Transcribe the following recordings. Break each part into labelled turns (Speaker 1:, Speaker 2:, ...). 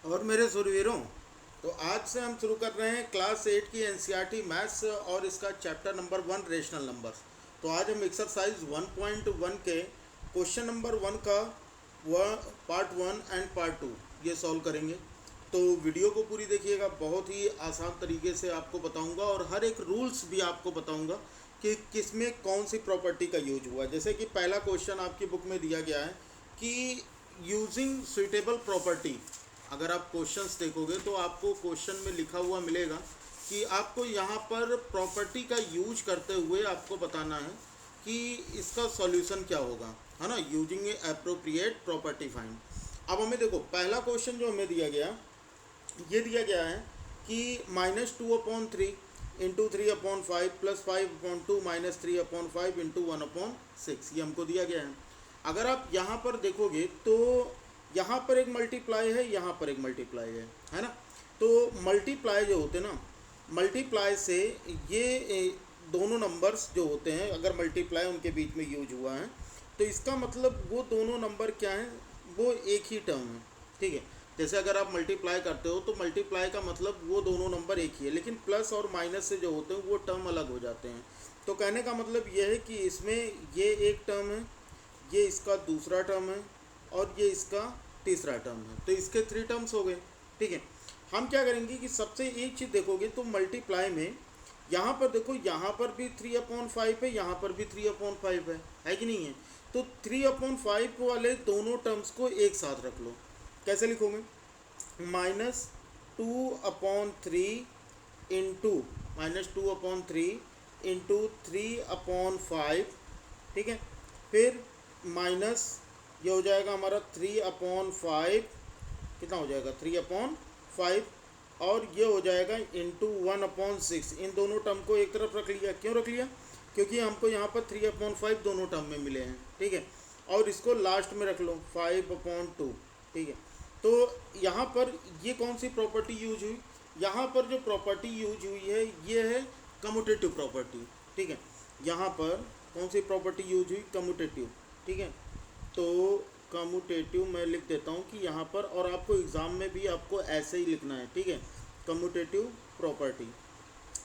Speaker 1: और मेरे सुरवीरों, तो आज से हम शुरू कर रहे हैं क्लास 8 की एनसीईआरटी मैथ्स और इसका चैप्टर नंबर 1 रेशनल नंबर्स। तो आज हम एक्सरसाइज 1.1 के क्वेश्चन नंबर 1 का पार्ट 1 एंड पार्ट 2 ये सॉल्व करेंगे। तो वीडियो को पूरी देखिएगा, बहुत ही आसान तरीके से आपको बताऊंगा और हर एक रूल्स भी आपको बताऊंगा कि किसमें कौन सी प्रॉपर्टी का यूज हुआ। जैसे कि पहला क्वेश्चन आपकी बुक में दिया गया है कि यूजिंग सुइटेबल प्रॉपर्टी। अगर आप क्वेश्चंस देखोगे तो आपको क्वेश्चन में लिखा हुआ मिलेगा कि आपको यहाँ पर प्रॉपर्टी का यूज करते हुए आपको बताना है कि इसका सॉल्यूशन क्या होगा, है ना। यूजिंग ए एप्रोप्रिएट प्रॉपर्टी फाइंड। अब हमें देखो, पहला क्वेश्चन जो हमें दिया गया, ये दिया गया है कि -2/3 इंटू 3/5 प्लस 5/2 -3/5 इंटू 1/6, ये हमको दिया गया है। अगर आप यहाँ पर देखोगे तो यहाँ पर एक मल्टीप्लाई है, यहाँ पर एक मल्टीप्लाई है ना। तो मल्टीप्लाई जो होते हैं ना, मल्टीप्लाई से ये दोनों नंबर्स जो होते हैं, अगर मल्टीप्लाई उनके बीच में यूज हुआ है तो इसका मतलब वो दोनों नंबर क्या हैं, वो एक ही टर्म है, ठीक है। जैसे अगर आप मल्टीप्लाई करते हो तो मल्टीप्लाई का मतलब वो दोनों नंबर एक ही है, लेकिन प्लस और माइनस से जो होते हैं वो टर्म अलग हो जाते हैं। तो कहने का मतलब ये है कि इसमें ये एक टर्म है, ये इसका दूसरा टर्म है और ये इसका तीसरा टर्म है। तो इसके 3 टर्म्स हो गए, ठीक है। हम क्या करेंगे कि सबसे एक चीज़ देखोगे तो मल्टीप्लाई में यहाँ पर देखो, यहाँ पर भी 3/5 है, यहाँ पर भी 3/5 है कि नहीं है। तो 3/5 वाले दोनों टर्म्स को एक साथ रख लो। कैसे लिखोगे? -2/3 इंटू -2/3 इंटू 3/5, ठीक है। फिर माइनस ये हो जाएगा हमारा 3/5, कितना हो जाएगा 3/5, और ये हो जाएगा इंटू 1/6। इन दोनों टर्म को एक तरफ रख लिया। क्यों रख लिया? क्योंकि हमको यहाँ पर 3/5 दोनों टर्म में मिले हैं, ठीक है। और इसको लास्ट में रख लो 5/2, ठीक है। तो यहाँ पर ये कौन सी प्रॉपर्टी यूज हुई? यहाँ पर जो प्रॉपर्टी यूज हुई है ये है कम्यूटेटिव प्रॉपर्टी, ठीक है। यहाँ पर कौन सी प्रॉपर्टी यूज हुई? कम्यूटेटिव, ठीक है। तो कम्यूटेटिव मैं लिख देता हूँ कि यहाँ पर, और आपको एग्ज़ाम में भी आपको ऐसे ही लिखना है, ठीक है, कम्यूटेटिव प्रॉपर्टी।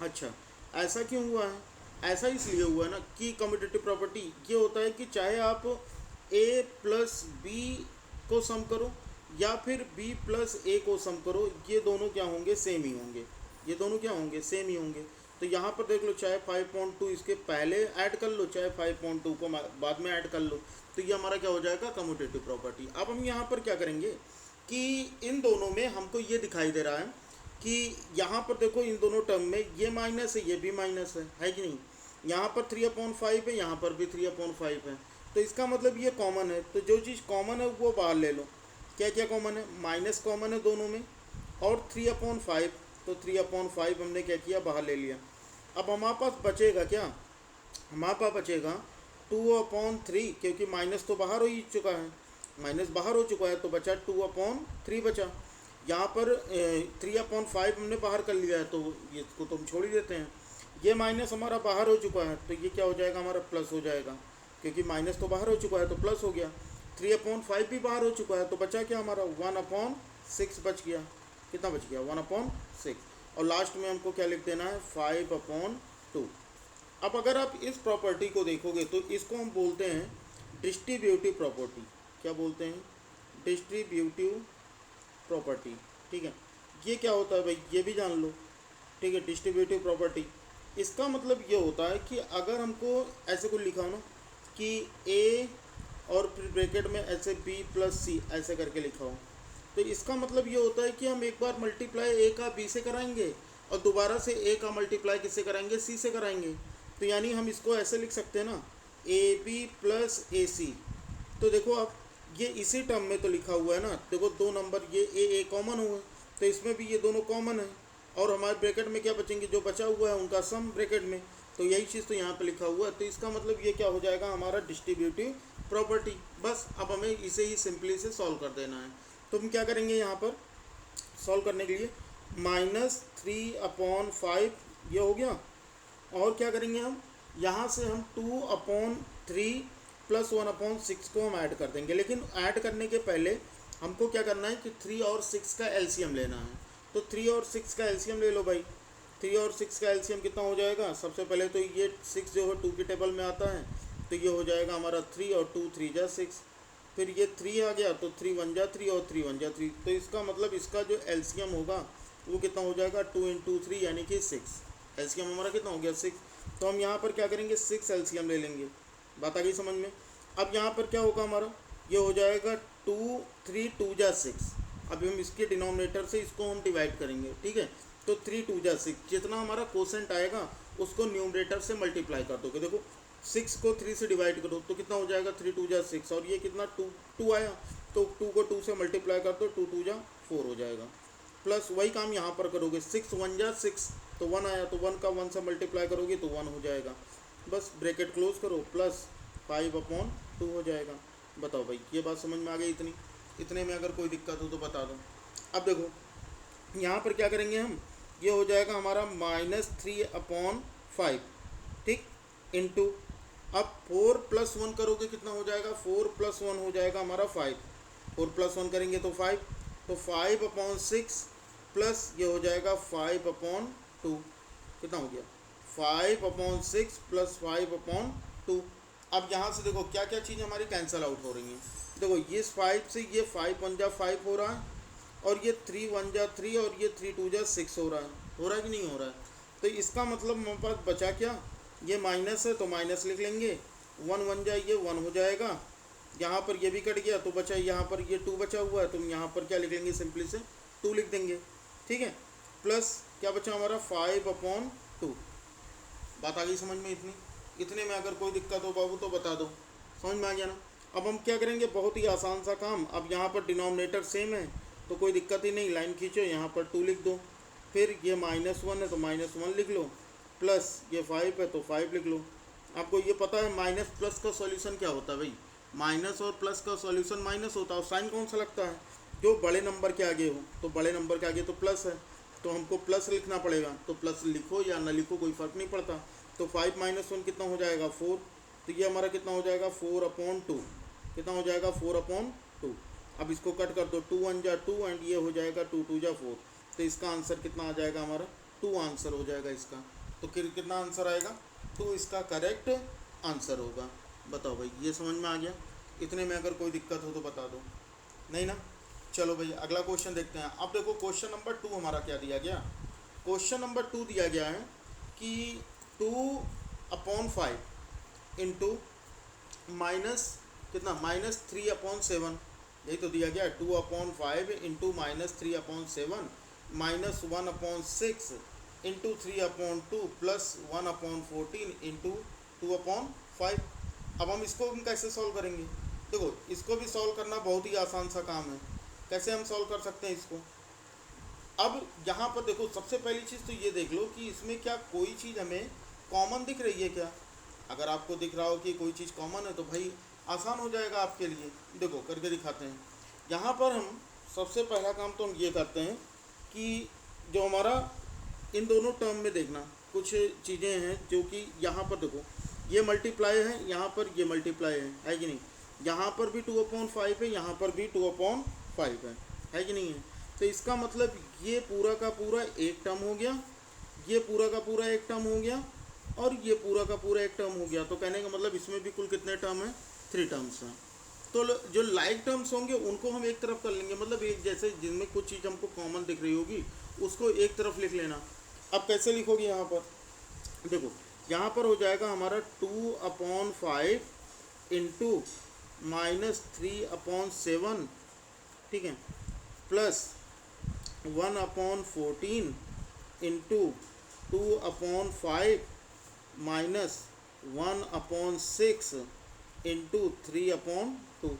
Speaker 1: अच्छा, ऐसा क्यों हुआ है? ऐसा इसलिए हुआ है ना कि कम्यूटेटिव प्रॉपर्टी ये होता है कि चाहे आप a प्लस बी को सम करो या फिर b प्लस a को सम करो, ये दोनों क्या होंगे? सेम ही होंगे। ये दोनों क्या होंगे? सेम ही होंगे। तो यहाँ पर देख लो, चाहे 5.2 इसके पहले ऐड कर लो, चाहे 5.2 को बाद में ऐड कर लो, तो ये हमारा क्या हो जाएगा? Commutative property. अब हम यहाँ पर क्या करेंगे कि इन दोनों में हमको ये दिखाई दे रहा है कि यहाँ पर देखो, इन दोनों टर्म में ये माइनस है, ये भी माइनस है कि नहीं। यहाँ पर 3/5 है, यहाँ पर भी 3/5 है। तो इसका मतलब ये कॉमन है। तो जो चीज़ कॉमन है वो बाहर ले लो। क्या क्या कॉमन है? माइनस कॉमन है दोनों में, और 3/5। तो 3/5 हमने क्या किया? बाहर ले लिया। अब हमारे पास बचेगा क्या? हमारे पास बचेगा 2/3, क्योंकि माइनस तो बाहर हो ही चुका है, माइनस बाहर हो चुका है, तो बचा 2/3 बचा। यहाँ पर 3/5 हमने बाहर कर लिया है, तो ये इसको तो हम छोड़ ही देते हैं। ये माइनस हमारा बाहर हो चुका है, तो ये क्या हो जाएगा? हमारा प्लस हो जाएगा, क्योंकि माइनस तो बाहर हो चुका है तो प्लस हो गया। 3/5 भी बाहर हो चुका है, तो बचा क्या हमारा? 1/6 बच गया। कितना बच गया? 1/6। और लास्ट में हमको क्या लिख देना है? 5/2। अब अगर आप इस प्रॉपर्टी को देखोगे तो इसको हम बोलते हैं डिस्ट्रीब्यूटिव प्रॉपर्टी। क्या बोलते हैं? डिस्ट्रीब्यूटिव प्रॉपर्टी, ठीक है। ये क्या होता है भाई? ये भी जान लो, ठीक है। डिस्ट्रीब्यूटिव प्रॉपर्टी, इसका मतलब ये होता है कि अगर हमको ऐसे को लिखा हो ना कि ए और फिर ब्रैकेट में ऐसे बी प्लस सी ऐसे करके लिखा हो, तो इसका मतलब ये होता है कि हम एक बार मल्टीप्लाई ए का बी से कराएंगे और दोबारा से ए का मल्टीप्लाई किससे कराएंगे? सी से कराएंगे। तो यानी हम इसको ऐसे लिख सकते हैं ना, ए बी प्लस ए सी। तो देखो आप, ये इसी टर्म में तो लिखा हुआ है ना। देखो दो नंबर, ये ए कॉमन हुआ, तो इसमें भी ये दोनों कॉमन है, और हमारे ब्रैकेट में क्या बचेंगे? जो बचा हुआ है उनका सम ब्रैकेट में। तो यही चीज़ तो यहाँ पे लिखा हुआ है। तो इसका मतलब ये क्या हो जाएगा? हमारा डिस्ट्रीब्यूटिव प्रॉपर्टी। बस अब हमें इसे ही सिंपली से सॉल्व कर देना है। तो हम क्या करेंगे यहाँ पर सॉल्व करने के लिए? -3/5 ये हो गया, और क्या करेंगे हम? यहाँ से हम 2/3 प्लस 1/6 को हम ऐड कर देंगे। लेकिन ऐड करने के पहले हमको क्या करना है कि 3 और 6 का एलसीएम लेना है। तो 3 और 6 का एलसीएम ले लो भाई। 3 और 6 का एलसीएम कितना हो जाएगा? सबसे पहले तो ये 6 जो है 2 की टेबल में आता है, तो ये हो जाएगा हमारा 3 और 2 3 जा 6। फिर ये 3 आ गया तो 3 1 जा 3 और 3 1 जा 3। तो इसका मतलब इसका जो एलसीएम होगा वो कितना हो जाएगा? 2 × 3 यानी कि 6। एलसीएम हमारा कितना हो गया? 6। तो हम यहाँ पर क्या करेंगे? 6 एलसीएम ले लेंगे। बात आ गई समझ में? अब यहाँ पर क्या होगा हमारा? ये हो जाएगा 2 3 2 जा 6। अभी हम इसके डिनोमिनेटर से इसको हम डिवाइड करेंगे, ठीक है। तो 3 2 जा 6, जितना हमारा कोसेंट आएगा उसको न्यूमरेटर से मल्टीप्लाई कर दोगे। देखो 6 को 3 से डिवाइड करो तो कितना हो जाएगा? 3 2 जा 6, और ये कितना 2 आया, तो 2 को 2 से मल्टीप्लाई कर दो, 2 2 जा 4 हो जाएगा। प्लस वही काम यहाँ पर करोगे, 6 1 जा 6, तो 1 आया, तो 1 का 1 से मल्टीप्लाई करोगे तो 1 हो जाएगा। बस ब्रैकेट क्लोज करो, प्लस 5/2 हो जाएगा। बताओ भाई, ये बात समझ में आ गई? इतने में अगर कोई दिक्कत हो तो बता दो। अब देखो यहाँ पर क्या करेंगे हम, ये हो जाएगा हमारा -3/5, ठीक, इंटू, अब 4 + 1 करोगे कितना हो जाएगा? 4 + 1 हो जाएगा हमारा 5। 4 + 1 करेंगे तो 5, तो 5/6 प्लस ये हो जाएगा 5/2, कितना हो गया? 5/6 + 5/2। अब यहाँ से देखो क्या क्या चीज़ हमारी कैंसिल आउट हो रही हैं। देखो ये 5 से ये 5 1 जा 5 हो रहा है, और ये 3 1 जा 3, और ये 3 2 जा 6 हो रहा है कि नहीं हो रहा है? तो इसका मतलब हमारे पास बचा क्या? ये माइनस है तो माइनस लिख लेंगे, 1 1 जा ये 1 हो जाएगा, यहाँ पर ये भी कट गया तो बचा यहाँ पर ये 2 बचा हुआ है, तो हम यहाँ पर क्या लिख लेंगे? सिंपली से 2 लिख देंगे, ठीक है। प्लस क्या बचा हमारा? 5/2। बात आ गई समझ में? इतने में अगर कोई दिक्कत हो बाबू तो बता दो। समझ में आ गया ना? अब हम क्या करेंगे? बहुत ही आसान सा काम। अब यहाँ पर डिनोमिनेटर सेम है तो कोई दिक्कत ही नहीं, लाइन खींचो, यहाँ पर 2 लिख दो, फिर ये -1 है तो -1 लिख लो, प्लस ये 5 है तो 5 लिख लो। आपको ये पता है माइनस प्लस का सॉल्यूशन क्या होता है भाई? माइनस और प्लस का सॉल्यूशन माइनस होता है, और साइन कौन सा लगता है? जो बड़े नंबर के आगे हो, तो बड़े नंबर के आगे तो प्लस है, तो हमको प्लस लिखना पड़ेगा। तो प्लस लिखो या ना लिखो कोई फ़र्क नहीं पड़ता। तो 5 - 1 कितना हो जाएगा? 4। तो ये हमारा कितना हो जाएगा? 4/2। कितना हो जाएगा? 4/2। अब इसको कट कर दो, 2 1 जा 2, एंड ये हो जाएगा 2 2 जा 4। तो इसका आंसर कितना आ जाएगा हमारा? 2 आंसर हो जाएगा इसका। तो कितना आंसर आएगा? 2 इसका करेक्ट आंसर होगा। बताओ भाई, ये समझ में आ गया? इतने में अगर कोई दिक्कत हो तो बता दो। नहीं ना? चलो भाई अगला क्वेश्चन देखते हैं। अब देखो क्वेश्चन नंबर 2 हमारा क्या दिया गया? क्वेश्चन नंबर 2 दिया गया है कि 2/5 इंटू माइनस कितना? -3/7। यही तो दिया गया, 2/5 इंटू -3/7 -1/6 इंटू 3/2 प्लस 1/14 इंटू 2/5। अब हम इसको कैसे सॉल्व करेंगे? देखो इसको भी सॉल्व करना बहुत ही आसान सा काम है। कैसे हम सॉल्व कर सकते हैं इसको? अब यहाँ पर देखो सबसे पहली चीज़ तो ये देख लो कि इसमें क्या कोई चीज़ हमें कॉमन दिख रही है क्या? अगर आपको दिख रहा हो कि कोई चीज़ कॉमन है तो भाई आसान हो जाएगा आपके लिए। देखो करके दिखाते हैं। यहाँ पर हम सबसे पहला काम तो हम ये करते हैं कि जो हमारा इन दोनों टर्म में देखना कुछ चीज़ें हैं जो कि यहाँ पर देखो ये मल्टीप्लाई है, यहाँ पर ये मल्टीप्लाई है कि नहीं? यहाँ पर भी 2/5 है, यहाँ पर भी 2/5 है कि नहीं है? तो इसका मतलब ये पूरा का पूरा एक टर्म हो गया, ये पूरा का पूरा एक टर्म हो गया, और ये पूरा का पूरा एक टर्म हो गया। तो कहने का मतलब इसमें भी कुल कितने टर्म हैं? 3 टर्म्स हैं। तो जो लाइक टर्म्स होंगे उनको हम एक तरफ कर लेंगे, मतलब एक जैसे जिनमें कुछ चीज़ हमको कॉमन दिख रही होगी उसको एक तरफ लिख लेना। अब कैसे लिखोगे? यहाँ पर देखो, यहाँ पर हो जाएगा हमारा 2/5 इंटू -3/7, ठीक है, प्लस 1/14 इंटू 2/5 -1/6 इंटू 3/2।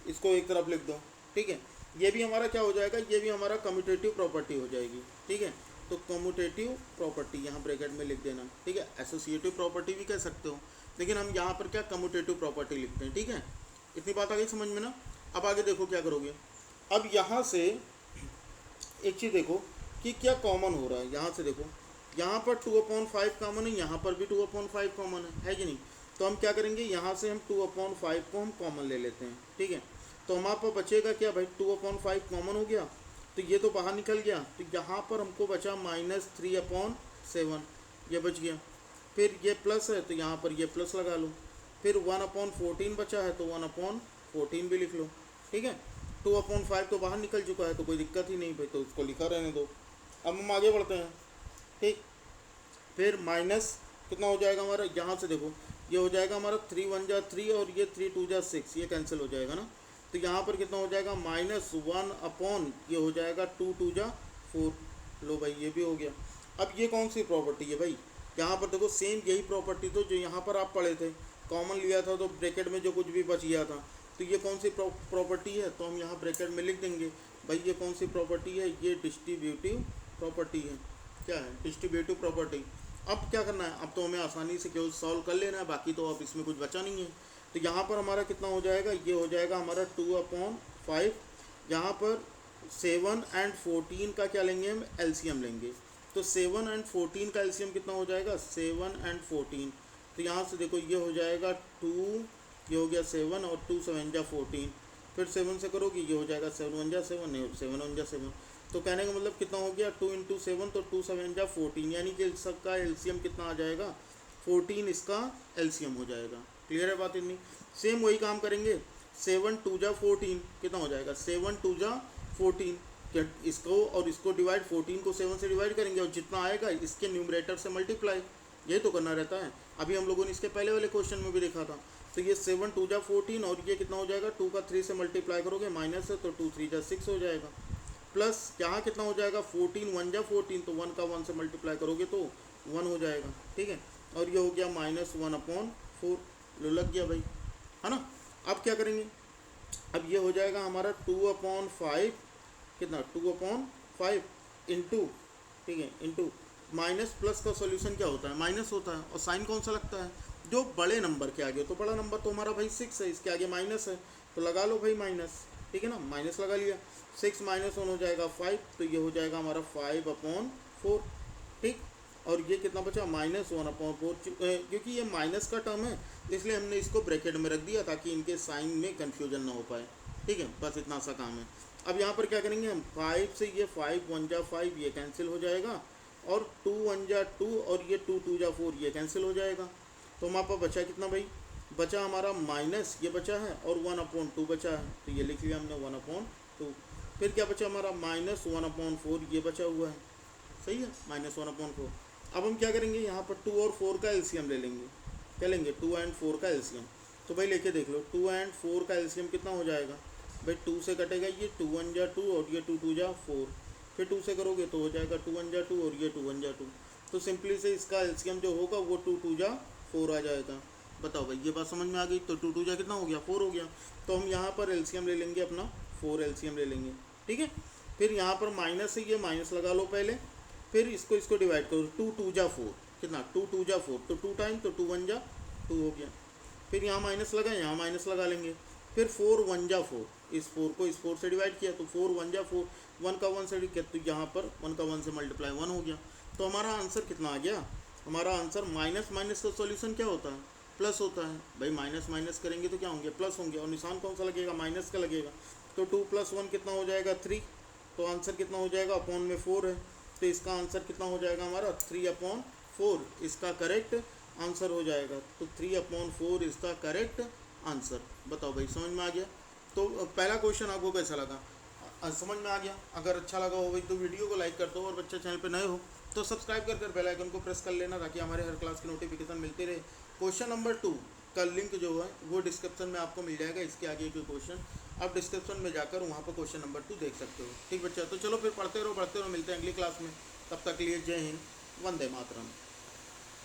Speaker 1: इसको एक तरफ लिख दो, ठीक है। ये भी हमारा क्या हो जाएगा? ये भी हमारा कम्यूटेटिव प्रॉपर्टी हो जाएगी, ठीक है। तो कम्यूटेटिव प्रॉपर्टी यहाँ ब्रैकेट में लिख देना, ठीक है। एसोसिएटिव प्रॉपर्टी भी कह सकते हो, लेकिन हम यहाँ पर क्या कम्यूटेटिव प्रॉपर्टी लिखते हैं, ठीक है। इतनी बात आ गई समझ में ना? अब आगे देखो क्या करोगे। अब यहाँ से एक चीज़ देखो कि क्या कॉमन हो रहा है। यहाँ से देखो, यहाँ पर 2/5 कॉमन है, यहाँ पर भी 2/5 कॉमन है कि नहीं? तो हम क्या करेंगे? यहाँ से हम 2/5 को हम कॉमन ले लेते हैं, ठीक है। तो हमारे पास बचेगा क्या भाई, 2/5 कॉमन हो गया, तो ये तो बाहर निकल गया, तो यहाँ पर हमको बचा -3/7, ये बच गया। फिर ये प्लस है तो यहाँ पर ये प्लस लगा लो। फिर 1/14 बचा है तो 1/14 भी लिख लो, ठीक है। 2/5 तो बाहर निकल चुका है तो कोई दिक्कत ही नहीं भाई, तो उसको लिखा रहने दो। अब हम आगे बढ़ते हैं, ठीक। फिर माइनस कितना हो जाएगा हमारा, यहाँ से देखो ये हो जाएगा हमारा 3 1 जा 3 और ये 3 2 जा 6, ये कैंसिल हो जाएगा ना। तो यहाँ पर कितना हो जाएगा -1 ये हो जाएगा 2 2 जा 4। लो भाई ये भी हो गया। अब ये कौन सी प्रॉपर्टी है भाई, यहाँ पर देखो सेम यही प्रॉपर्टी तो जो यहाँ पर आप पढ़े थे, कॉमन लिया था तो ब्रैकेट में जो कुछ भी बच गया था, तो ये कौन सी प्रॉपर्टी है, तो हम यहाँ ब्रैकेट में लिख देंगे भाई ये कौन सी प्रॉपर्टी है, ये डिस्ट्रीब्यूटिव प्रॉपर्टी है। क्या है, डिस्ट्रीब्यूटिव प्रॉपर्टी। अब क्या करना है, अब तो हमें आसानी से केवल सॉल्व कर लेना है, बाकी तो अब इसमें कुछ बचा नहीं है। तो यहाँ पर हमारा कितना हो जाएगा, ये हो जाएगा हमारा 2/5। यहाँ पर 7 और 14 का क्या लेंगे हम, एलसीएम लेंगे। तो 7 और 14 का एलसीएम कितना हो जाएगा, 7 और 14। तो यहाँ से देखो ये हो जाएगा 2, ये हो गया 7 और 2 7 जा 14। फिर 7 से करोगे ये हो जाएगा 7 1 जा 7, नहीं 7 1 जा 7। तो कहने का मतलब कितना हो गया, 2 × 7 तो 2 7 जा 14, यानी कि इसका एलसीएम कितना आ जाएगा, 14 इसका एलसीएम हो जाएगा। क्लियर है बात इतनी। सेम वही काम करेंगे, 7 2 जा 14 कितना हो जाएगा, 7 2 जा 14। इसको और इसको डिवाइड, 14 को 7 से डिवाइड करेंगे और जितना आएगा इसके न्यूमरेटर से मल्टीप्लाई, ये तो करना रहता है। अभी हम लोगों ने इसके पहले वाले क्वेश्चन में भी देखा था। तो ये 7 2 जा 14 और ये कितना हो जाएगा, 2 का 3 से मल्टीप्लाई करोगे माइनस है तो 2 3 जा 6 हो जाएगा। प्लस यहाँ कितना हो जाएगा, 14 1 जा 14, तो 1 का 1 से मल्टीप्लाई करोगे तो 1 हो जाएगा, ठीक है। और ये हो गया -1/4, लो लग गया भाई, है ना। अब क्या करेंगे, अब ये हो जाएगा हमारा 2/5, कितना 2/5 इंटू, ठीक है, इंटू माइनस प्लस का सॉल्यूशन क्या होता है, माइनस होता है। और साइन कौन सा लगता है, जो बड़े नंबर के आगे, तो बड़ा नंबर तो हमारा भाई 6 है, इसके आगे माइनस है तो लगा लो भाई माइनस, ठीक है ना, माइनस लगा लिया। 6 - 1 हो जाएगा 5, तो ये हो जाएगा हमारा 5/4, ठीक। और ये कितना बचा, -1/4, क्योंकि ये माइनस का टर्म है इसलिए हमने इसको ब्रैकेट में रख दिया ताकि इनके साइन में कन्फ्यूजन ना हो पाए, ठीक है। बस इतना सा काम है। अब यहाँ पर क्या करेंगे हम, 5 से ये 5 1 जा 5 ये कैंसिल हो जाएगा, और 2 1 जा 2 और ये 2 2 जा 4 ये कैंसिल हो जाएगा। तो हमारे पास बचा कितना भाई, बचा हमारा माइनस ये बचा है और 1/2 बचा है, तो ये लिख लिया हमने 1/2। फिर क्या बचा हमारा, -1/4 ये बचा हुआ है, सही है, -1/4। अब हम क्या करेंगे, यहाँ पर 2 और 4 का एलसीएम ले लेंगे। क्या लेंगे, 2 और 4 का एलसीएम। तो भाई लेके देख लो, 2 और 4 का एलसीएम कितना हो जाएगा भाई, 2 से कटेगा ये 2 1 जा 2 और ये 2 2 जा 4। फिर 2 से करोगे तो हो जाएगा 2 1 जा 2 और ये 2 1 जा 2। तो सिंपली से इसका एलसीएम जो होगा वो 2 2 जा 4 आ जाएगा। बताओ भाई ये बात समझ में आ गई। तो 2 2 जा कितना हो गया, 4 हो गया। तो हम यहाँ पर एलसीएम ले लेंगे अपना, 4 एलसीएम ले लेंगे, ठीक है। फिर यहाँ पर माइनस है, ये माइनस लगा लो पहले, फिर इसको डिवाइड करो, 2 2 जा 4 कितना, 2 2 जा 4, तो 2 टाइम तो 2 1 जा 2 हो गया। फिर यहाँ माइनस लगा, यहाँ माइनस लगा लेंगे। फिर 4 1 जा 4, इस 4 को इस 4 से डिवाइड किया तो 4 1 जा 4, 1 का 1 से किया तो यहाँ पर 1 का 1 से मल्टीप्लाई 1 हो गया। तो हमारा आंसर कितना आ गया, हमारा आंसर माइनस माइनस का सॉल्यूशन क्या होता है, प्लस होता है भाई। माइनस माइनस करेंगे तो क्या होंगे, प्लस होंगे, और निशान कौन सा लगेगा, माइनस का लगेगा। तो 2 + 1 कितना हो जाएगा, 3। तो आंसर कितना हो जाएगा, अपॉन में 4 है, तो इसका आंसर कितना हो जाएगा हमारा 3/4, इसका करेक्ट आंसर हो जाएगा। तो 3/4 इसका करेक्ट आंसर। बताओ भाई समझ में आ गया। तो पहला क्वेश्चन आपको कैसा लगा, समझ में आ गया। अगर अच्छा लगा हो भाई तो वीडियो को लाइक कर दो, और बच्चा चैनल पे नए हो तो सब्सक्राइब कर बेल आइकन को प्रेस कर लेना ताकि हमारे हर क्लास की नोटिफिकेशन मिलती रहे। क्वेश्चन नंबर 2 का लिंक जो है वो डिस्क्रिप्शन में आपको मिल जाएगा। इसके आगे के क्वेश्चन आप डिस्क्रिप्शन में जाकर वहाँ पर क्वेश्चन नंबर 2 देख सकते हो। ठीक बच्चा, तो चलो फिर पढ़ते रहो, मिलते हैं अगली क्लास में। तब तक के लिए जय हिंद, वंदे मातरम।